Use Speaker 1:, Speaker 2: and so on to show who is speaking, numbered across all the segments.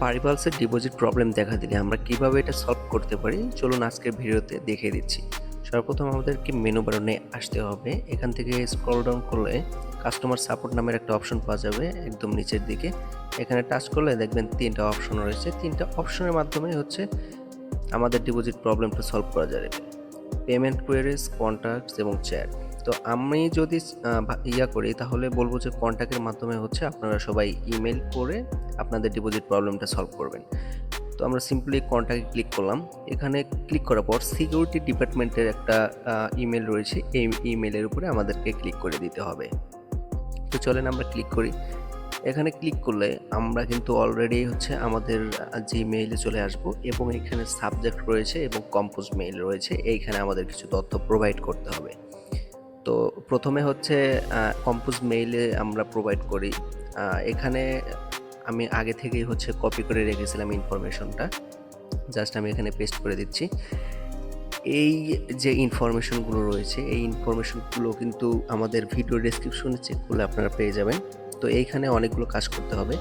Speaker 1: পারিপালসের deposit problem দেখা দিলে আমরা কিভাবে এটা সলভ করতে পারি চলুন আজকের ভিডিওতে দেখিয়ে দিচ্ছি। সর্বপ্রথম আমাদেরকে মেনু বাটনে আসতে হবে। এখান থেকে স্ক্রল ডাউন করলে কাস্টমার সাপোর্ট নামের একটা অপশন পাওয়া যাবে একদম নিচের দিকে। এখানে টাচ করলে দেখবেন 3টা অপশন রয়েছে। 3টা অপশনের মাধ্যমে আমাদের ডিপোজিট প্রবলেমটা সলভ করা যাবে। পেমেন্ট কোয়েরিজ, কন্ট্যাক্টস এবং চ্যাট। তো আমি যদি করি তাহলে বলবো যে কন্ট্যাক্টের মাধ্যমে আপনারা সবাই ইমেল করে আপনাদের ডিপোজিট প্রবলেমটা সলভ করবেন। তো আমরা সিম্পলি কন্ট্যাক্টে ক্লিক করলাম। এখানে ক্লিক করার পর সিকিউরিটি ডিপার্টমেন্টের একটা ইমেল রয়েছে, এই ইমেলের উপরে আমাদেরকে ক্লিক করে দিতে হবে। তো চলেন আমরা ক্লিক করি। এখানে ক্লিক করলে আমরা কিন্তু অলরেডি আমাদের জিমেইলে চলে আসব এবং এখানে সাবজেক্ট রয়েছে এবং কম্পোজ মেইল রয়েছে। এইখানে আমাদের কিছু তথ্য প্রোভাইড করতে হবে। তো প্রথমে কম্পোজ মেইলে আমরা প্রোভাইড করি। এখানে আমি আগে থেকেই কপি করে রেখেছিলাম ইনফরমেশনটা, জাস্ট আমি এখানে পেস্ট করে দিচ্ছি। এই যে ইনফরমেশনগুলো রয়েছে এই ইনফরমেশনগুলো কিন্তু আমাদের ভিডিও ডেসক্রিপশনে চেক করলে আপনারা পেয়ে যাবেন। তো এইখানে অনেকগুলো কাজ করতে হবে।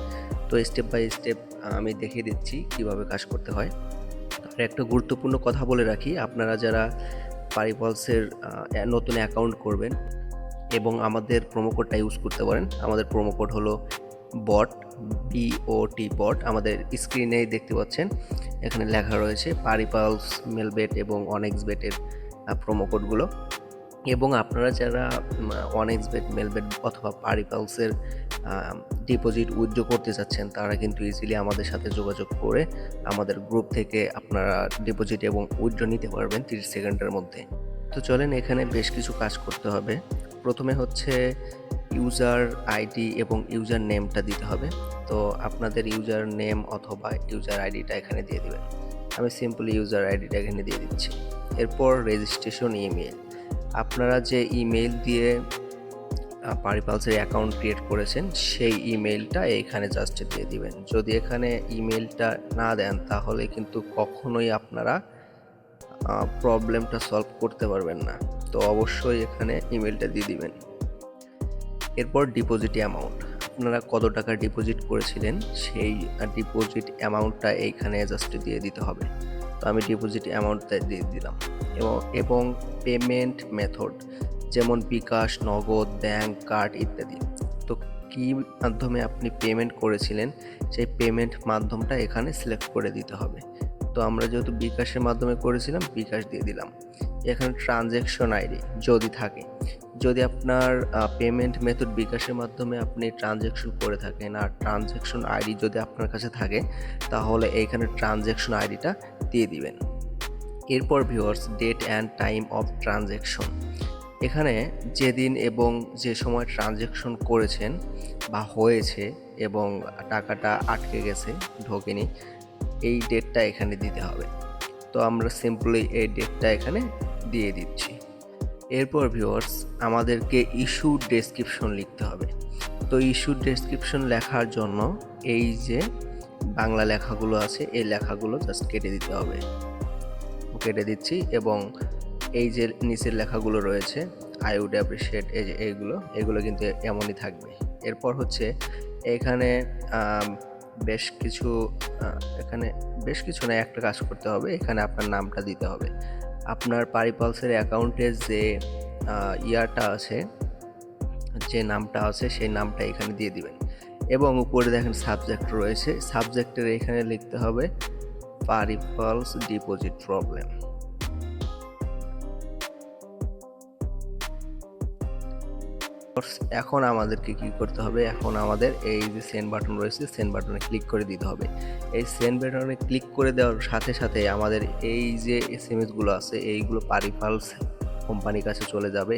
Speaker 1: তো স্টেপ বাই স্টেপ আমি দেখিয়ে দিচ্ছি কিভাবে কাজ করতে হয়। আর একটা গুরুত্বপূর্ণ কথা বলে রাখি, আপনারা যারা পারিপলসের নতুন অ্যাকাউন্ট করবেন এবং আমাদের প্রোমো কোডটা ইউজ করতে পারেন। আমাদের প্রোমো কোড হলো বট, BOT বট। আমাদের স্ক্রিনেই দেখতে পাচ্ছেন, এখানে লেখা রয়েছে পারিপালস, মেলবেট এবং অনেক্সবেটের প্রোমো কোডগুলো। এবং আপনারা যারা অনেক্সবেট, মেলবেট অথবা পারিপালসের ডিপোজিট উইথড্র করতে চাচ্ছেন তারা কিন্তু ইজিলি আমাদের সাথে যোগাযোগ করে আমাদের গ্রুপ থেকে আপনারা ডিপোজিট এবং উইথড্র নিতে পারবেন 30 সেকেন্ডের মধ্যে। তো চলেন, এখানে বেশ কিছু কাজ করতে হবে। প্রথমে ইউজার আইডি এবং ইউজার নেমটা দিতে হবে। তো আপনাদের ইউজার নেম অথবা ইউজার আইডিটা এখানে দিয়ে দিবেন। আমি সিম্পলি ইউজার আইডিটা এখানে দিয়ে দিচ্ছি। এরপর রেজিস্ট্রেশন ইমেল, আপনারা যে ইমেল দিয়ে পারিপালসের অ্যাকাউন্ট ক্রিয়েট করেছেন সেই ইমেলটা এখানে জাস্ট দিয়ে দিবেন। যদি এখানে ইমেলটা না দেন তাহলে কিন্তু কখনোই আপনারা প্রবলেমটা সলভ করতে পারবেন না। তো অবশ্যই এখানে ইমেলটা দিয়ে দিবেন। এরপর ডিপোজিট অ্যামাউন্ট, আপনারা কত টাকা ডিপোজিট করেছিলেন সেই ডিপোজিট অ্যামাউন্টটা এইখানে জাস্ট দিয়ে দিতে হবে। তো আমি ডিপোজিট অ্যামাউন্টটা দিয়ে দিলাম। এবং পেমেন্ট মেথড যেমন বিকাশ, নগদ, ব্যাংক, কার্ড ইত্যাদি। তো কী মাধ্যমে আপনি পেমেন্ট করেছিলেন সেই পেমেন্ট মাধ্যমটা এখানে সিলেক্ট করে দিতে হবে। তো আমরা যেহেতু বিকাশের মাধ্যমে করেছিলাম বিকাশ দিয়ে দিলাম। এখানে ট্রানজ্যাকশন আইডি যদি থাকে, যদি আপনার পেমেন্ট মেথড বিকাশের মাধ্যমে আপনি ট্রানজ্যাকশন করে থাকেন আর ট্রানজ্যাকশন আইডি যদি আপনার কাছে থাকে তাহলে এইখানে ট্রানজ্যাকশন আইডিটা দিয়ে দিবেন। এরপর viewers, date and time of transaction, এখানে যেদিন এবং যে সময় ট্রানজ্যাকশন করেছেন বা হয়েছে এবং টাকাটা আটকে গেছে, ঢোকেনি, এই ডেটটা এখানে দিতে হবে। তো আমরা সিম্পলি এই ডেটটা এখানে দিয়ে দিচ্ছি। এরপর ভিউয়ার্স, আমাদেরকে ইস্যু ডেসক্রিপশন লিখতে হবে। তো ইস্যু ডেসক্রিপশন লেখার জন্য এই যে বাংলা লেখাগুলো আছে এই লেখাগুলো জাস্ট কেটে দিতে হবে। কেটে দিচ্ছি এবং এই যে নিচের লেখাগুলো রয়েছে আই উড অ্যাপ্রিশিয়েট, এই যে এগুলো কিন্তু এমনই থাকবে। এরপর এখানে বেশ কিছু বেশ কিছু না, একটা কাজ করতে হবে। এখানে আপনার নামটা দিতে হবে। আপনার পারিপালসের অ্যাকাউন্টের যে ইয়ারটা আছে, যে নামটা আছে সেই নামটা এখানে দিয়ে দিবেন। এবং উপরে দেখেন সাবজেক্ট রয়েছে, সাবজেক্টের এখানে লিখতে হবে পারিপালস ডিপোজিট প্রবলেম। এখন আমাদেরকে কি করতে হবে, এখন আমাদের এই যে সেন্ড বাটন রয়েছে সেন্ড বাটনে ক্লিক করে দিতে হবে। এই সেন্ড বাটনে ক্লিক করে দেওয়ার সাথে সাথে আমাদের এই যে SMS গুলো আছে এইগুলো পারিপালস কোম্পানির কাছে চলে যাবে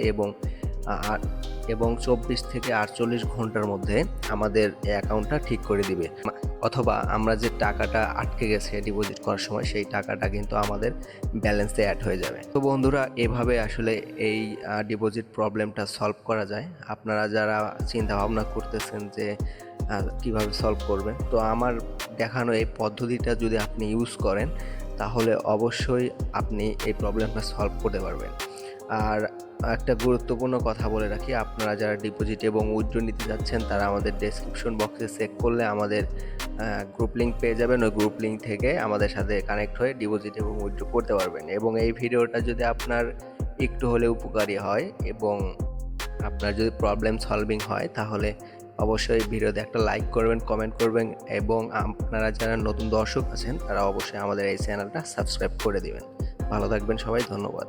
Speaker 1: এবং 24 থেকে 48 ঘন্টার মধ্যে আমাদের অ্যাকাউন্টটা ঠিক করে দিবে। অথবা আমরা যে টাকাটা আটকে গেছে ডিপোজিট করার সময় সেই টাকাটা কিন্তু আমাদের ব্যালেন্সে অ্যাড হয়ে যাবে। তো বন্ধুরা, এভাবে আসলে এই ডিপোজিট প্রবলেমটা সলভ করা যায়। আপনারা যারা চিন্তা ভাবনা করতেছেন যে কিভাবে সলভ করবেন, তো আমার দেখানো এই পদ্ধতিটা যদি আপনি ইউজ করেন তাহলে অবশ্যই আপনি এই প্রবলেমটা সলভ করতে পারবেন। আর একটা গুরুত্বপূর্ণ কথা বলে রাখি, আপনারা যারা ডিপোজিট এবং উইথড্র নিতে যাচ্ছেন তারা আমাদের ডেসক্রিপশন বক্সে চেক করলে আমাদের গ্রুপ লিঙ্ক পেয়ে যাবেন। ওই গ্রুপ লিঙ্ক থেকে আমাদের সাথে কানেক্ট হয়ে ডিপোজিট এবং উইথড্র করতে পারবেন। এবং এই ভিডিওটা যদি আপনার একটু হলে উপকারী হয় এবং আপনার যদি প্রবলেম সলভিং হয় তাহলে অবশ্যই ভিডিওতে একটা লাইক করবেন, কমেন্ট করবেন এবং আপনারা যারা নতুন দর্শক আছেন তারা অবশ্যই আমাদের এই চ্যানেলটা সাবস্ক্রাইব করে দিবেন। ভালো থাকবেন সবাই, ধন্যবাদ।